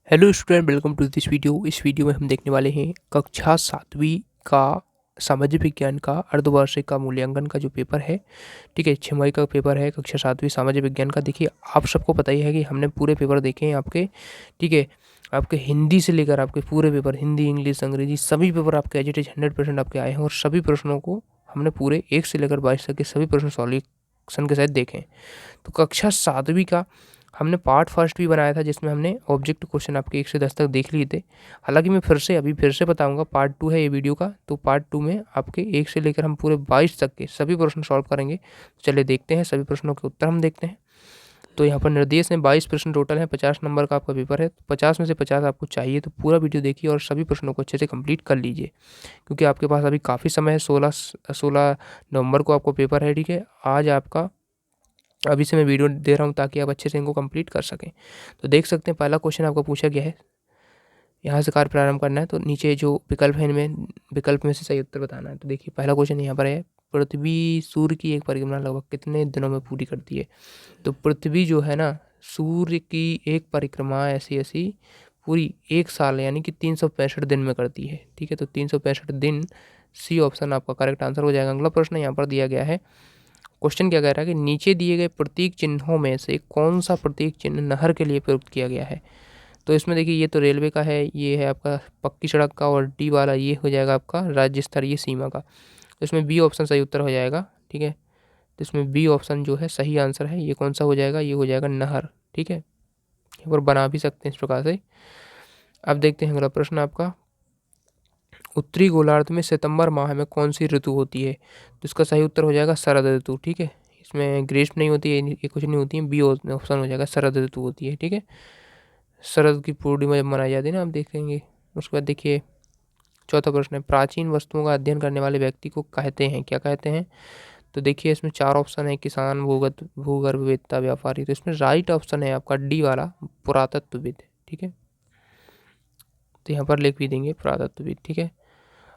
Hello student, welcome to this video. इस video में हम देखने वाले हैं कक्षा 7वीं का सामाजिक विज्ञान का अर्धवार्षिक का मूल्यांकन का जो पेपर है। ठीक है, 6 मई का पेपर है कक्षा 7वीं सामाजिक विज्ञान का। देखिए, आप सबको पता ही है कि हमने पूरे पेपर देखे हैं आपके। ठीक है, आपके हिंदी से लेकर आपके पूरे पेपर, हिंदी, इंग्लिश, अंग्रेजी, सभी पेपर आपके एज इट इज 100% आपके आए हैं और सभी प्रश्नों को हमने पूरे 1 से लेकर 22 तक के सभी प्रश्न सॉल्यूशन के साथ देखे हैं। तो कक्षा 7वीं का हमने पार्ट फर्स्ट भी बनाया था, जिसमें हमने ऑब्जेक्ट क्वेश्चन आपके 1 से 10 तक देख लिए थे। हालांकि मैं फिर से बताऊंगा, पार्ट 2 है ये वीडियो का। तो पार्ट 2 में आपके 1 से लेकर हम पूरे 22 तक के सभी प्रश्न सॉल्व करेंगे। चलिए देखते हैं, सभी प्रश्नों के उत्तर हम देखते हैं। तो यहाँ पर निर्देश में 22 प्रश्न टोटल है, 50 नंबर का आपका पेपर है। 50 में से 50 आपको चाहिए, तो पूरा वीडियो देखिए और सभी प्रश्नों को अच्छे से कंप्लीट कर लीजिए, क्योंकि आपके पास अभी काफ़ी समय है। 16 नवंबर को आपको पेपर है। ठीक है, आज आपका अभी से मैं वीडियो दे रहा हूँ ताकि आप अच्छे से इनको कंप्लीट कर सकें। तो देख सकते हैं, पहला क्वेश्चन आपको पूछा गया है, यहाँ से कार्य प्रारंभ करना है। तो नीचे जो विकल्प है, इनमें विकल्प में से सही उत्तर बताना है। तो देखिए, पहला क्वेश्चन यहाँ पर है, पृथ्वी सूर्य की एक परिक्रमा लगभग कितने दिनों में पूरी करती है। तो पृथ्वी जो है ना, सूर्य की एक परिक्रमा ऐसी ऐसी पूरी 1 साल यानी कि 365 दिन में करती है। ठीक है, तो 365 दिन, सी ऑप्शन आपका करेक्ट आंसर हो जाएगा। अगला प्रश्न यहाँ पर दिया गया है, क्वेश्चन क्या कह रहा है कि नीचे दिए गए प्रतीक चिन्हों में से कौन सा प्रतीक चिन्ह नहर के लिए प्रयुक्त किया गया है। तो इसमें देखिए, ये तो रेलवे का है, ये है आपका पक्की सड़क का, और डी वाला ये हो जाएगा आपका राज्य स्तरीय सीमा का। तो इसमें बी ऑप्शन सही उत्तर हो जाएगा। ठीक है, तो इसमें बी ऑप्शन जो है सही आंसर है। ये कौन सा हो जाएगा, ये हो जाएगा नहर। ठीक है, और बना भी सकते हैं इस प्रकार से। अब देखते हैं अगला प्रश्न आपका, उत्तरी गोलार्ध में सितंबर माह में कौन सी ऋतु होती है। तो इसका सही उत्तर हो जाएगा शरद ऋतु। ठीक है, इसमें ग्रीष्म नहीं होती है, ये कुछ नहीं होती है, बी ऑप्शन हो जाएगा शरद ऋतु होती है। ठीक है, शरद की पूर्णिमा जब मनाई जाती है ना, आप देखेंगे। उसके बाद देखिए, चौथा प्रश्न है, प्राचीन वस्तुओं का अध्ययन करने वाले व्यक्ति को कहते हैं, क्या कहते हैं। तो देखिए, इसमें 4 ऑप्शन है, किसान, भूगत भूगर्भवेत्ता, व्यापारी। तो इसमें राइट ऑप्शन है आपका डी वाला, पुरातत्वविद। ठीक है, तो यहाँ पर लिख भी देंगे पुरातत्वविद। ठीक है,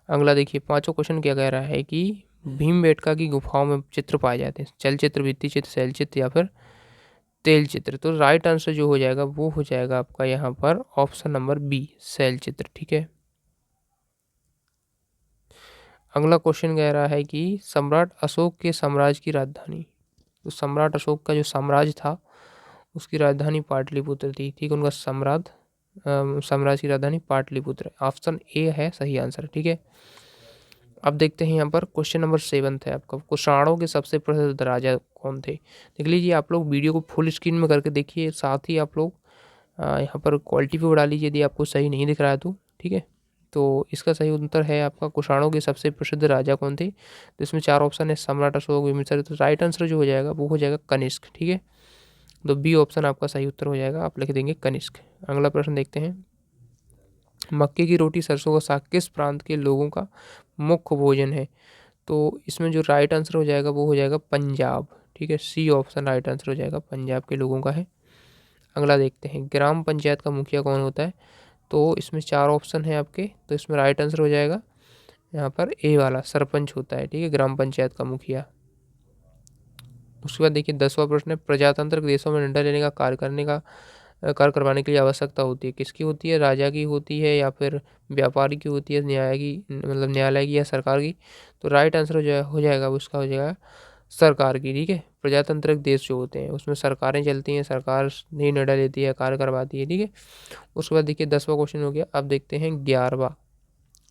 अगला देखिए, पांचों क्वेश्चन क्या कह रहा है कि भीमबेटका की गुफाओं में चित्र पाए जाते हैं, चलचित्र, भित्ति चित्र, शैल चित्र या फिर तेल चित्र। तो राइट आंसर जो हो जाएगा वो हो जाएगा आपका यहाँ पर ऑप्शन नंबर बी, शैल चित्र। ठीक है, अगला क्वेश्चन कह रहा है कि सम्राट अशोक के साम्राज्य की राजधानी। तो सम्राट अशोक का जो साम्राज्य था उसकी राजधानी पाटलिपुत्र थी। ठीक है, उनका साम्राज्य की राजधानी पाटलिपुत्र, ऑप्शन ए है सही आंसर। ठीक है, अब देखते हैं यहाँ पर क्वेश्चन नंबर 7 है आपका, कुषाणों के सबसे प्रसिद्ध राजा कौन थे। देख लीजिए, आप लोग वीडियो को फुल स्क्रीन में करके देखिए, साथ ही आप लोग यहाँ पर क्वालिटी पे बढ़ा लीजिए यदि आपको सही नहीं दिख रहा है तो। ठीक है, तो इसका सही उत्तर है आपका, कुषाणों के सबसे प्रसिद्ध राजा कौन थे। तो इसमें 4 ऑप्शन है, सम्राट अशोक, बिम्बिसार। तो राइट आंसर जो हो जाएगा वो हो जाएगा कनिष्क। ठीक है, तो बी ऑप्शन आपका सही उत्तर हो जाएगा, आप लिख देंगे कनिष्क। अगला प्रश्न देखते हैं, मक्के की रोटी सरसों का साग किस प्रांत के लोगों का मुख्य भोजन है। तो इसमें जो राइट आंसर हो जाएगा वो हो जाएगा पंजाब। ठीक है, सी ऑप्शन राइट आंसर हो जाएगा, पंजाब के लोगों का है। अगला देखते हैं, ग्राम पंचायत का मुखिया कौन होता है। तो इसमें 4 ऑप्शन है आपके, तो इसमें राइट आंसर हो जाएगा यहाँ पर ए वाला, सरपंच होता है। ठीक है, ग्राम पंचायत का मुखिया। उसके बाद देखिए, 10वां प्रश्न है, प्रजातांत्रिक देशों में निर्णय लेने का कार्य करवाने के लिए आवश्यकता होती है, किसकी होती है, राजा की होती है या फिर व्यापारी की होती है, न्याय की, मतलब न्यायालय की या सरकार की। तो राइट आंसर हो जाएगा उसका हो जाएगा सरकार की। ठीक है, प्रजातांत्रिक देश जो होते हैं उसमें सरकारें चलती हैं, सरकार ही निर्णय लेती है, कार्य करवाती है। ठीक है, उसके बाद देखिए, 10वां क्वेश्चन हो गया। अब देखते हैं 11वां।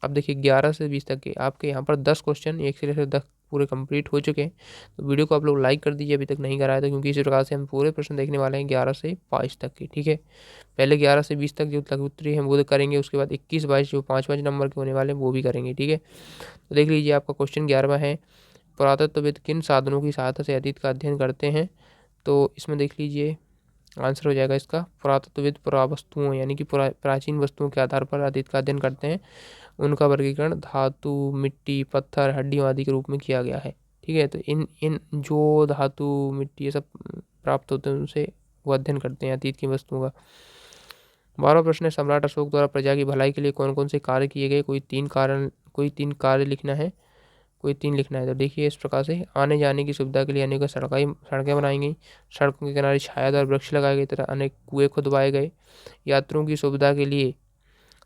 अब देखिए, 11 से 20 तक के आपके यहाँ पर 10 क्वेश्चन 1 से लेकर 10 पूरे कंप्लीट हो चुके हैं। तो वीडियो को आप लोग लाइक कर दीजिए अभी तक नहीं कराया था, क्योंकि इसी प्रकार से हम पूरे प्रश्न देखने वाले हैं 11 से 22 तक के। ठीक है, पहले 11 से 20 तक जो लघु उत्तरीय हैं वो करेंगे, उसके बाद 21-22 जो 5-5 नंबर के होने वाले हैं वो भी करेंगे। ठीक है, तो देख लीजिए, आपका क्वेश्चन 11वां है, पुरातत्वविद किन साधनों की सहायता से अतीत का अध्ययन करते हैं। तो इसमें देख लीजिए, आंसर हो जाएगा इसका, पुरातत्वविद पुरावस्तुओं यानी कि प्राचीन वस्तुओं के आधार पर अतीत का अध्ययन करते हैं। उनका वर्गीकरण धातु, मिट्टी, पत्थर, हड्डियों आदि के रूप में किया गया है। ठीक है, तो इन इन जो धातु, मिट्टी ये सब प्राप्त होते हैं उनसे वो अध्ययन करते हैं अतीत की वस्तुओं का। 12वां प्रश्न है, सम्राट अशोक द्वारा प्रजा की भलाई के लिए कौन कौन से कार्य किए गए। कोई तीन कार्य लिखना है, कोई 3 लिखना है। तो देखिए इस प्रकार से आने जाने की सुविधा के लिए अनेक सड़कें बनाई गई, सड़कों के किनारे छायादार वृक्ष लगाए गए तथा अनेक कुएं खुदवाए गए, यात्रियों की सुविधा के लिए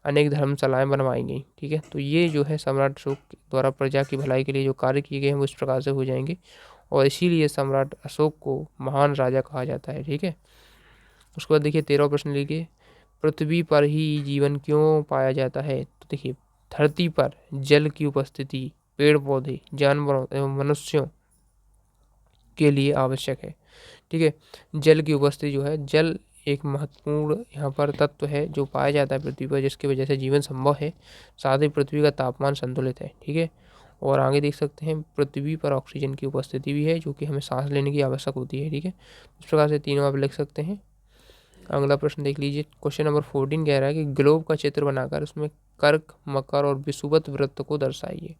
अनेक धर्मशालाएं बनवाई गई। ठीक है, तो ये जो है सम्राट अशोक द्वारा प्रजा की भलाई के लिए जो कार्य किए गए हैं वो इस प्रकार से हो जाएंगे, और इसीलिए सम्राट अशोक को महान राजा कहा जाता है। ठीक है, उसके बाद देखिए 13वां प्रश्न लिखिए, पृथ्वी पर ही जीवन क्यों पाया जाता है। तो देखिए धरती पर जल की उपस्थिति पेड़ पौधे जानवरों एवं मनुष्यों के लिए आवश्यक है। ठीक है, जल की उपस्थिति जो है, जल एक महत्वपूर्ण यहाँ पर तत्व है जो पाया जाता है पृथ्वी पर, जिसकी वजह से जीवन संभव है। साथ ही पृथ्वी का तापमान संतुलित है। ठीक है, और आगे देख सकते हैं पृथ्वी पर ऑक्सीजन की उपस्थिति भी है जो कि हमें सांस लेने की आवश्यक होती है। ठीक है, इस प्रकार से तीनों आप लिख सकते हैं। अगला प्रश्न देख लीजिए, क्वेश्चन नंबर 14 कह रहा है कि ग्लोब का चित्र बनाकर उसमें कर्क, मकर और विषुवत वृत्त को दर्शाइए।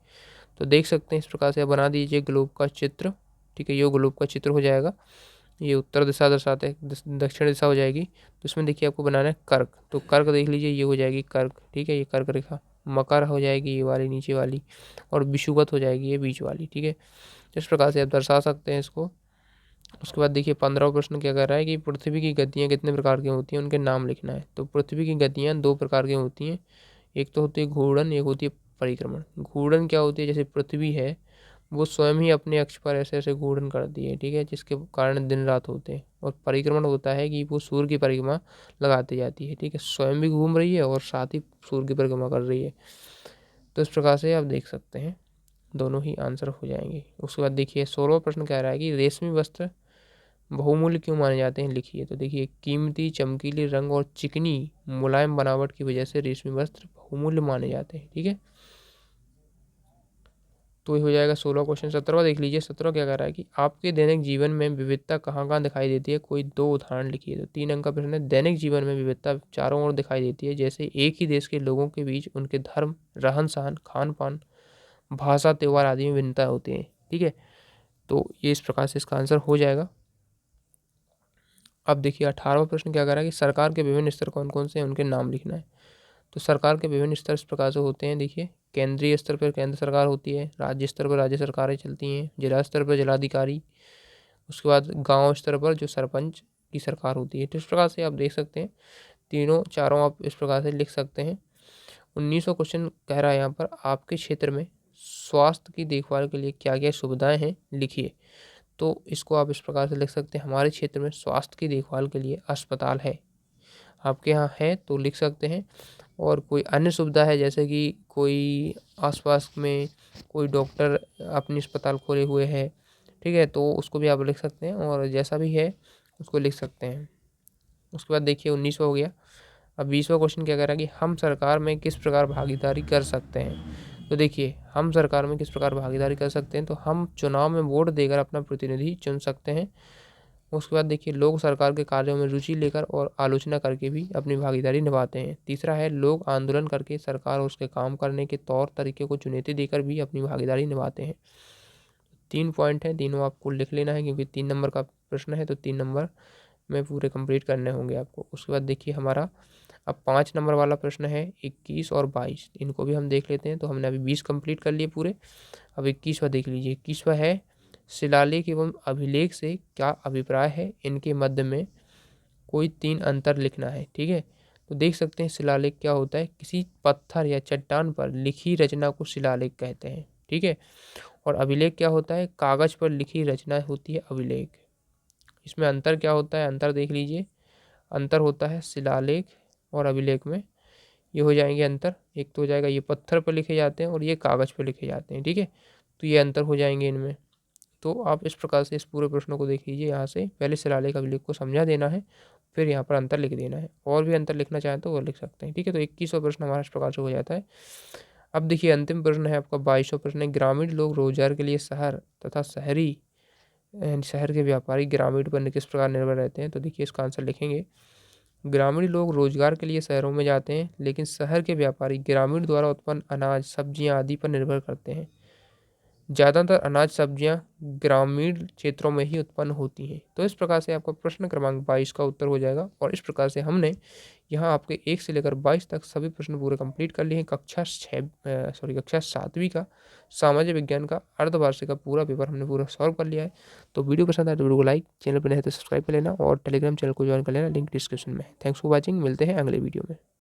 तो देख सकते हैं इस प्रकार से बना दीजिए ग्लोब का चित्र। ठीक है, ये ग्लोब का चित्र हो जाएगा, ये उत्तर दिशा दर्शाते हैं, दक्षिण दिशा हो जाएगी। तो इसमें देखिए आपको बनाना है कर्क, तो कर्क देख लीजिए ये हो जाएगी कर्क। ठीक है, ये कर्क रेखा। मकर हो जाएगी ये वाली नीचे वाली, और विषुवत हो जाएगी ये बीच वाली। ठीक है, इस प्रकार से आप दर्शा सकते हैं इसको। उसके बाद देखिए 15वां प्रश्न क्या कर रहा है कि पृथ्वी की गतियाँ कितने प्रकार की होती हैं, उनके नाम लिखना है। तो पृथ्वी की गतियाँ 2 प्रकार की होती हैं, एक तो होती है घूर्णन, एक होती है परिक्रमण। घूर्णन क्या होती है, जैसे पृथ्वी है वो स्वयं ही अपने अक्ष पर ऐसे ऐसे घूर्णन करती है। ठीक है, जिसके कारण दिन रात होते हैं। और परिक्रमण होता है कि वो सूर्य की परिक्रमा लगाती जाती है। ठीक है, स्वयं भी घूम रही है और साथ ही सूर्य की परिक्रमा कर रही है। तो इस प्रकार से आप देख सकते हैं दोनों ही आंसर हो जाएंगे। उसके बाद देखिए 16वां प्रश्न कह रहा है कि रेशमी वस्त्र बहुमूल्य क्यों माने जाते हैं, लिखिए। तो देखिए कीमती, चमकीले रंग और चिकनी मुलायम बनावट की वजह से रेशमी वस्त्र बहुमूल्य माने जाते हैं। ठीक है, तो ये हो जाएगा 16 क्वेश्चन। 17वां देख लीजिए, 17वां क्या कह रहा है कि आपके दैनिक जीवन में विविधता कहाँ कहाँ दिखाई देती है, कोई 2 उदाहरण लिखिए। तो 3 अंक का प्रश्न है, दैनिक जीवन में विविधता चारों ओर दिखाई देती है, जैसे एक ही देश के लोगों के बीच उनके धर्म, रहन सहन, खान पान, भाषा, त्योहार आदि में भिन्नता होती है। ठीक है, तो ये इस प्रकार से इसका आंसर हो जाएगा। अब देखिए 18वां प्रश्न क्या कर रहा है कि सरकार के विभिन्न स्तर कौन कौन से हैं, उनके नाम लिखना है। तो सरकार के विभिन्न स्तर इस प्रकार से होते हैं। देखिए केंद्रीय स्तर पर केंद्र सरकार होती है, राज्य स्तर पर राज्य सरकारें चलती हैं, जिला स्तर पर जिलाधिकारी, उसके बाद गांव स्तर पर जो सरपंच की सरकार होती है। तो इस प्रकार से आप देख सकते हैं तीनों चारों आप इस प्रकार से लिख सकते हैं। 19वां क्वेश्चन कह रहा है यहाँ पर आपके क्षेत्र में स्वास्थ्य की देखभाल के लिए क्या क्या सुविधाएं हैं, लिखिए। तो इसको आप इस प्रकार से लिख सकते हैं, हमारे क्षेत्र में स्वास्थ्य की देखभाल के लिए अस्पताल है। आपके यहाँ है तो लिख सकते हैं। और कोई अन्य सुविधा है जैसे कि कोई आसपास में कोई डॉक्टर अपनी अस्पताल खोले हुए है, ठीक है, तो उसको भी आप लिख सकते हैं, और जैसा भी है उसको लिख सकते हैं। उसके बाद देखिए 19वां हो गया। अब 20वां क्वेश्चन क्या कह रहा है कि हम सरकार में किस प्रकार भागीदारी कर सकते हैं। तो देखिए हम सरकार में किस प्रकार भागीदारी कर सकते हैं, तो हम चुनाव में वोट देकर अपना प्रतिनिधि चुन सकते हैं। उसके बाद देखिए लोग सरकार के कार्यों में रुचि लेकर और आलोचना करके भी अपनी भागीदारी निभाते हैं। तीसरा है लोग आंदोलन करके सरकार और उसके काम करने के तौर तरीके को चुनौती देकर भी अपनी भागीदारी निभाते हैं। 3 पॉइंट हैं, तीनों आपको लिख लेना है क्योंकि 3 नंबर का प्रश्न है, तो 3 नंबर में पूरे कंप्लीट करने होंगे आपको। उसके बाद देखिए हमारा अब 5 नंबर वाला प्रश्न है 21 और 22, इनको भी हम देख लेते हैं। तो हमने अभी 20 कंप्लीट कर लिए पूरे। अब 21वां देख लीजिए। 21वां है शिलालेख एवं अभिलेख से क्या अभिप्राय है, इनके मध्य में कोई 3 अंतर लिखना है। ठीक है, तो देख सकते हैं शिलालेख क्या होता है, किसी पत्थर या चट्टान पर लिखी रचना को शिलालेख कहते हैं। ठीक है, और अभिलेख क्या होता है, कागज पर लिखी रचना होती है अभिलेख। इसमें अंतर क्या होता है, अंतर देख लीजिए। अंतर होता है शिलालेख और अभिलेख में, ये हो जाएंगे अंतर। एक तो हो जाएगा ये पत्थर पर लिखे जाते हैं और ये कागज पर लिखे जाते हैं। ठीक है, तो ये अंतर हो जाएंगे इनमें। तो आप इस प्रकार से इस पूरे प्रश्न को देख लीजिए। यहाँ से पहले शिलालेख अभिलेख को समझा देना है, फिर यहाँ पर अंतर लिख देना है, और भी अंतर लिखना चाहें तो वो लिख सकते हैं। ठीक है, तो 21वां प्रश्न हमारा इस प्रकार से हो जाता है। अब देखिए अंतिम प्रश्न है आपका 22वां प्रश्न है, ग्रामीण लोग रोजगार के लिए शहर तथा शहर के व्यापारी ग्रामीण पर किस प्रकार निर्भर रहते हैं। तो देखिए इसका आंसर लिखेंगे, ग्रामीण लोग रोजगार के लिए शहरों में जाते हैं, लेकिन शहर के व्यापारी ग्रामीण द्वारा उत्पन्न अनाज, सब्जियां आदि पर निर्भर करते हैं। ज़्यादातर अनाज सब्जियां ग्रामीण क्षेत्रों में ही उत्पन्न होती हैं। तो इस प्रकार से आपका प्रश्न क्रमांक 22 का उत्तर हो जाएगा। और इस प्रकार से हमने यहाँ आपके 1 से लेकर 22 तक सभी प्रश्न पूरे कंप्लीट कर लिए हैं। कक्षा 7वीं का सामाजिक विज्ञान का अर्धवार्षिक का पूरा पेपर हमने पूरा सॉल्व कर लिया है। तो वीडियो पसंद आए तो वीडियो को लाइक, चैनल पर नए हैं तो सब्सक्राइब कर लेना और टेलीग्राम चैनल को ज्वाइन कर लेना, लिंक डिस्क्रिप्शन में है। थैंक्स फॉर वॉचिंग, मिलते हैं अगले वीडियो में।